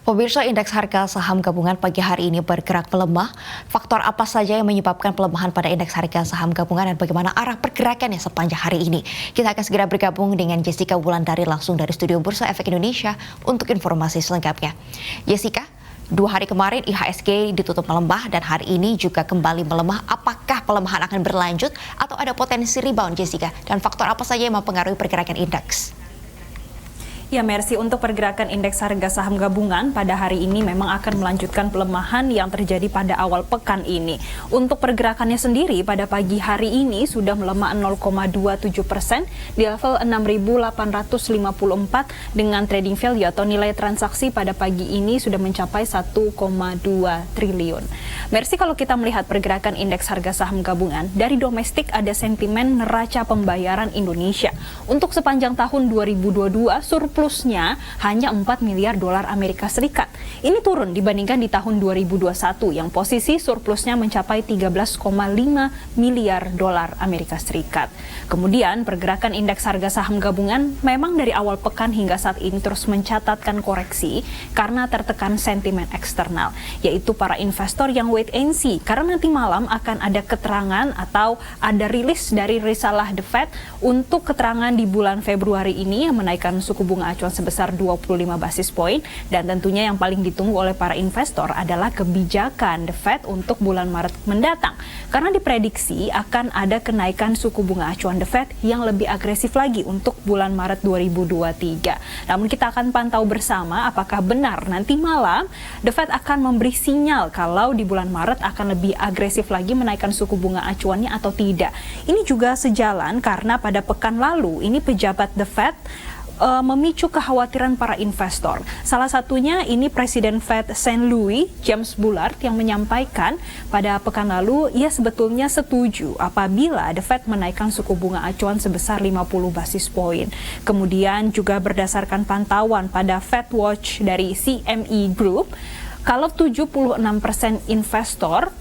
Pemirsa, indeks harga saham gabungan pagi hari ini bergerak melemah. Faktor apa saja yang menyebabkan pelemahan pada indeks harga saham gabungan dan bagaimana arah pergerakannya sepanjang hari ini? Kita akan segera bergabung dengan Jessica Wulandari langsung dari Studio Bursa Efek Indonesia untuk informasi selengkapnya. Jessica, 2 hari kemarin IHSG ditutup melemah dan hari ini juga kembali melemah. Apakah pelemahan akan berlanjut atau ada potensi rebound, Jessica? Dan faktor apa saja yang mempengaruhi pergerakan indeks? Ya, Mercy, untuk pergerakan indeks harga saham gabungan pada hari ini memang akan melanjutkan pelemahan yang terjadi pada awal pekan ini. Untuk pergerakannya sendiri pada pagi hari ini sudah melemah 0,27% di level 6.854 dengan trading value atau nilai transaksi pada pagi ini sudah mencapai 1,2 triliun. Mercy, kalau kita melihat pergerakan indeks harga saham gabungan, dari domestik ada sentimen neraca pembayaran Indonesia. Untuk sepanjang tahun 2022, surplusnya hanya 4 miliar dolar Amerika Serikat. Ini turun dibandingkan di tahun 2021 yang posisi surplusnya mencapai 13,5 miliar dolar Amerika Serikat. Kemudian pergerakan indeks harga saham gabungan memang dari awal pekan hingga saat ini terus mencatatkan koreksi karena tertekan sentimen eksternal, yaitu para investor yang wait and see karena nanti malam akan ada keterangan atau ada rilis dari risalah The Fed untuk keterangan di bulan Februari ini yang menaikkan suku bunga acuan sebesar 25 basis poin, dan tentunya yang paling ditunggu oleh para investor adalah kebijakan The Fed untuk bulan Maret mendatang karena diprediksi akan ada kenaikan suku bunga acuan The Fed yang lebih agresif lagi untuk bulan Maret 2023. Namun kita akan pantau bersama apakah benar nanti malam The Fed akan memberi sinyal kalau di bulan Maret akan lebih agresif lagi menaikkan suku bunga acuannya atau tidak. Ini juga sejalan karena pada pekan lalu ini pejabat The Fed memicu kekhawatiran para investor. Salah satunya ini Presiden Fed St. Louis, James Bullard, yang menyampaikan pada pekan lalu ia sebetulnya setuju apabila The Fed menaikkan suku bunga acuan sebesar 50 basis poin. Kemudian juga berdasarkan pantauan pada Fed Watch dari CME Group, kalau 76% investor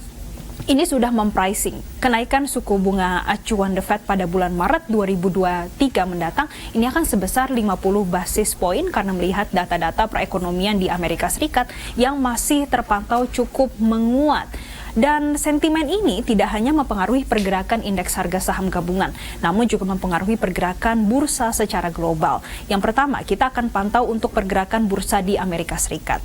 ini sudah mempricing kenaikan suku bunga acuan The Fed pada bulan Maret 2023 mendatang ini akan sebesar 50 basis poin karena melihat data-data perekonomian di Amerika Serikat yang masih terpantau cukup menguat. Dan sentimen ini tidak hanya mempengaruhi pergerakan indeks harga saham gabungan, namun juga mempengaruhi pergerakan bursa secara global. Yang pertama, kita akan pantau untuk pergerakan bursa di Amerika Serikat.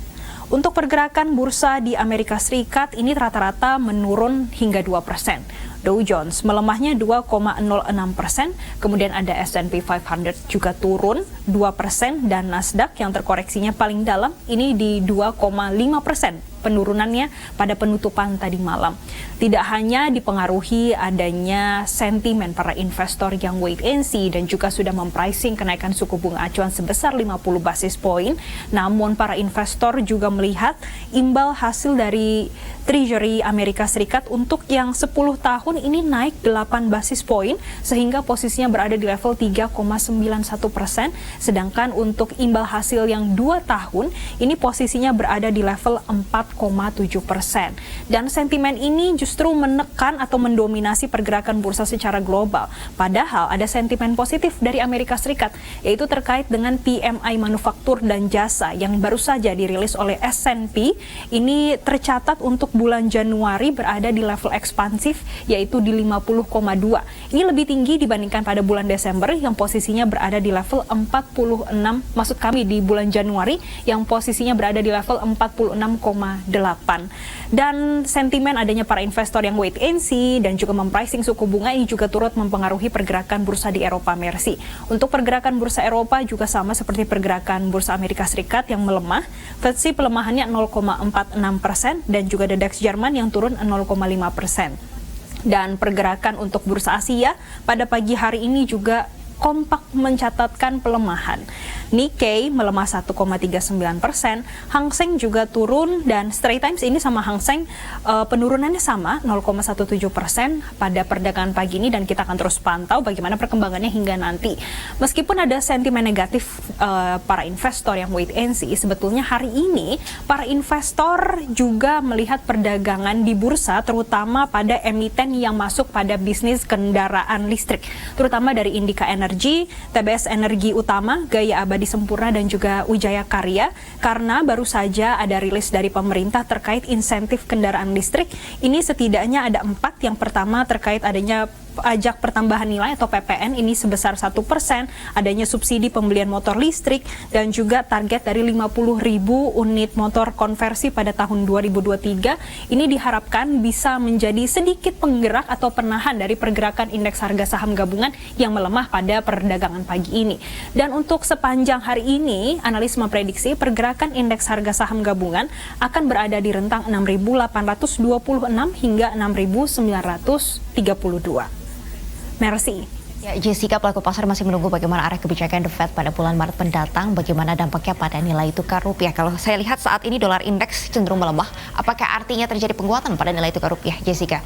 Untuk pergerakan bursa di Amerika Serikat ini rata-rata menurun hingga 2%. Dow Jones melemahnya 2,06%, kemudian ada S&P 500 juga turun 2%, dan Nasdaq yang terkoreksinya paling dalam ini di 2,5%. Penurunannya pada penutupan tadi malam. Tidak hanya dipengaruhi adanya sentimen para investor yang wait and see dan juga sudah mempricing kenaikan suku bunga acuan sebesar 50 basis poin, namun para investor juga melihat imbal hasil dari Treasury Amerika Serikat untuk yang 10 tahun ini naik 8 basis poin sehingga posisinya berada di level 3,91%, sedangkan untuk imbal hasil yang 2 tahun ini posisinya berada di level 4,7%. Dan sentimen ini justru menekan atau mendominasi pergerakan bursa secara global. Padahal ada sentimen positif dari Amerika Serikat, yaitu terkait dengan PMI manufaktur dan jasa yang baru saja dirilis oleh S&P. Ini tercatat untuk bulan Januari berada di level ekspansif, yaitu di 50,2. Ini lebih tinggi dibandingkan pada bulan Desember yang posisinya berada di level 46, maksud kami di bulan Januari yang posisinya berada di level 46,8. Dan sentimen adanya para investor yang wait and see dan juga mempricing suku bunga ini juga turut mempengaruhi pergerakan bursa di Eropa, Mercy. Untuk pergerakan bursa Eropa juga sama seperti pergerakan bursa Amerika Serikat yang melemah. FTSE pelemahannya 0,46% dan juga The DAX Jerman yang turun 0,5%. Dan pergerakan untuk bursa Asia pada pagi hari ini juga kompak mencatatkan pelemahan. Nikkei melemah 1,39%, Hang Seng juga turun, dan Straits Times ini sama Hang Seng penurunannya sama 0,17% pada perdagangan pagi ini, dan kita akan terus pantau bagaimana perkembangannya hingga nanti. Meskipun ada sentimen negatif para investor yang wait and see, sebetulnya hari ini para investor juga melihat perdagangan di bursa terutama pada emiten yang masuk pada bisnis kendaraan listrik, terutama dari Indika Energy Energy, TBS Energi Utama, Gaya Abadi Sempurna, dan juga Wijaya Karya, karena baru saja ada rilis dari pemerintah terkait insentif kendaraan listrik. Ini setidaknya ada 4. Yang pertama terkait adanya pajak pertambahan nilai atau PPN ini sebesar 1%, adanya subsidi pembelian motor listrik, dan juga target dari 50.000 unit motor konversi pada tahun 2023. Ini diharapkan bisa menjadi sedikit penggerak atau penahan dari pergerakan indeks harga saham gabungan yang melemah pada perdagangan pagi ini. Dan untuk sepanjang hari ini, analis memprediksi pergerakan indeks harga saham gabungan akan berada di rentang 6.826 hingga 6.932. Merci. Ya, Jessica, pelaku pasar masih menunggu bagaimana arah kebijakan The Fed pada bulan Maret mendatang, bagaimana dampaknya pada nilai tukar rupiah. Kalau saya lihat saat ini dolar indeks cenderung melemah, apakah artinya terjadi penguatan pada nilai tukar rupiah, Jessica?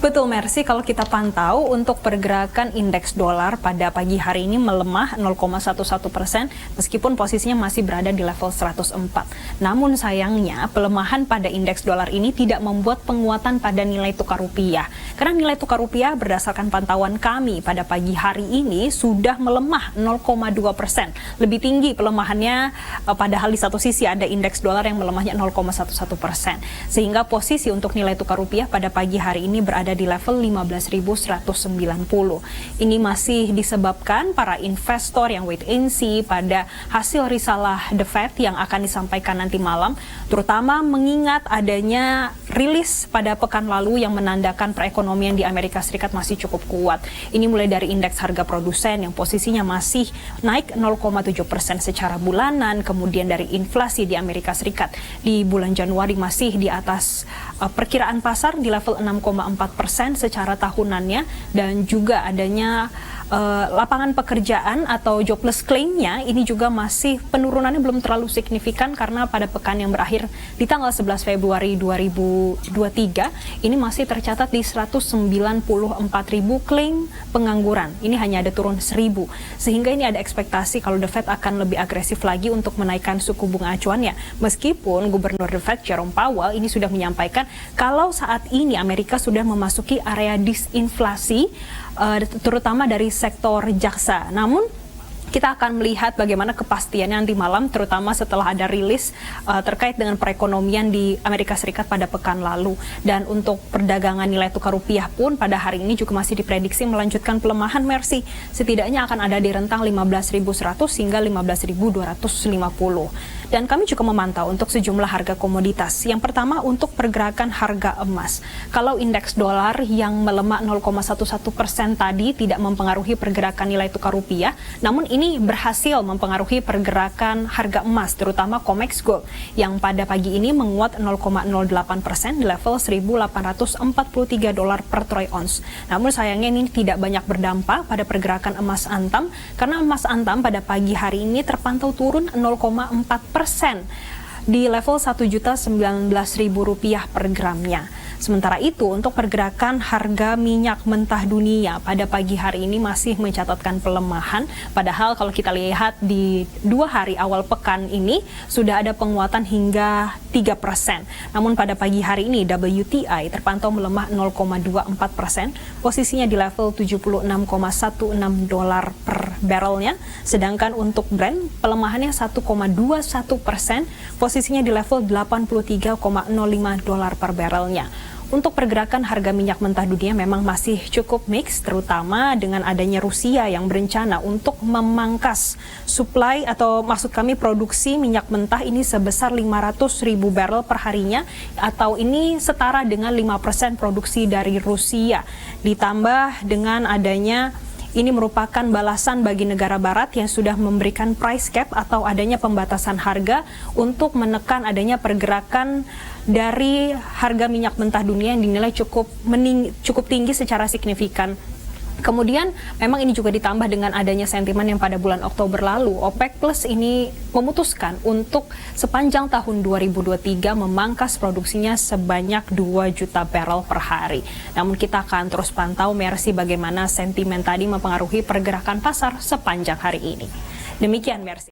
Betul, Mercy, kalau kita pantau untuk pergerakan indeks dolar pada pagi hari ini melemah 0,11%, meskipun posisinya masih berada di level 104. Namun sayangnya pelemahan pada indeks dolar ini tidak membuat penguatan pada nilai tukar rupiah. Karena nilai tukar rupiah berdasarkan pantauan kami pada pagi hari ini sudah melemah 0,2%. Lebih tinggi pelemahannya, padahal di satu sisi ada indeks dolar yang melemahnya 0,11%. Sehingga posisi untuk nilai tukar rupiah pada pagi hari ini berada di level 15.190. Ini masih disebabkan para investor yang wait and see pada hasil risalah The Fed yang akan disampaikan nanti malam, terutama mengingat adanya rilis pada pekan lalu yang menandakan perekonomian di Amerika Serikat masih cukup kuat. Ini mulai dari indeks harga produsen yang posisinya masih naik 0,7% secara bulanan, kemudian dari inflasi di Amerika Serikat di bulan Januari masih di atas perkiraan pasar di level 6,4% secara tahunannya, dan juga adanya lapangan pekerjaan atau jobless claim-nya ini juga masih penurunannya belum terlalu signifikan karena pada pekan yang berakhir di tanggal 11 Februari 2023 ini masih tercatat di 194.000 klaim pengangguran. Ini hanya ada turun 1.000, sehingga ini ada ekspektasi kalau The Fed akan lebih agresif lagi untuk menaikkan suku bunga acuannya. Meskipun Gubernur The Fed Jerome Powell ini sudah menyampaikan kalau saat ini Amerika sudah memasuki area disinflasi, terutama dari sektor jaksa. Namun kita akan melihat bagaimana kepastiannya nanti malam, terutama setelah ada rilis terkait dengan perekonomian di Amerika Serikat pada pekan lalu. Dan untuk perdagangan nilai tukar rupiah pun pada hari ini juga masih diprediksi melanjutkan pelemahan, Mercy. Setidaknya akan ada di rentang 15.100 hingga 15.250. Dan kami juga memantau untuk sejumlah harga komoditas. Yang pertama untuk pergerakan harga emas. Kalau indeks dolar yang melemah 0,11% tadi tidak mempengaruhi pergerakan nilai tukar rupiah, namun ini berhasil mempengaruhi pergerakan harga emas, terutama COMEX Gold, yang pada pagi ini menguat 0,08% di level $1.843 per troy ounce. Namun sayangnya ini tidak banyak berdampak pada pergerakan emas antam, karena emas antam pada pagi hari ini terpantau turun 0,4% di level Rp1.019.000 per gramnya. Sementara itu, untuk pergerakan harga minyak mentah dunia pada pagi hari ini masih mencatatkan pelemahan. Padahal kalau kita lihat di 2 hari awal pekan ini sudah ada penguatan hingga 3%. Namun pada pagi hari ini WTI terpantau melemah 0,24%, posisinya di level $76,16 per barrelnya. Sedangkan untuk Brent pelemahannya 1,21%, posisinya di level $83,05 per barrelnya. Untuk pergerakan harga minyak mentah dunia memang masih cukup mix, terutama dengan adanya Rusia yang berencana untuk memangkas supply atau maksud kami produksi minyak mentah ini sebesar 500.000 barrel per harinya, atau ini setara dengan 5% produksi dari Rusia. Ditambah dengan adanya ini merupakan balasan bagi negara barat yang sudah memberikan price cap atau adanya pembatasan harga untuk menekan adanya pergerakan dari harga minyak mentah dunia yang dinilai cukup tinggi secara signifikan. Kemudian memang ini juga ditambah dengan adanya sentimen yang pada bulan Oktober lalu OPEC Plus ini memutuskan untuk sepanjang tahun 2023 memangkas produksinya sebanyak 2 juta barrel per hari. Namun kita akan terus pantau, Mercy, bagaimana sentimen tadi mempengaruhi pergerakan pasar sepanjang hari ini. Demikian, Mercy.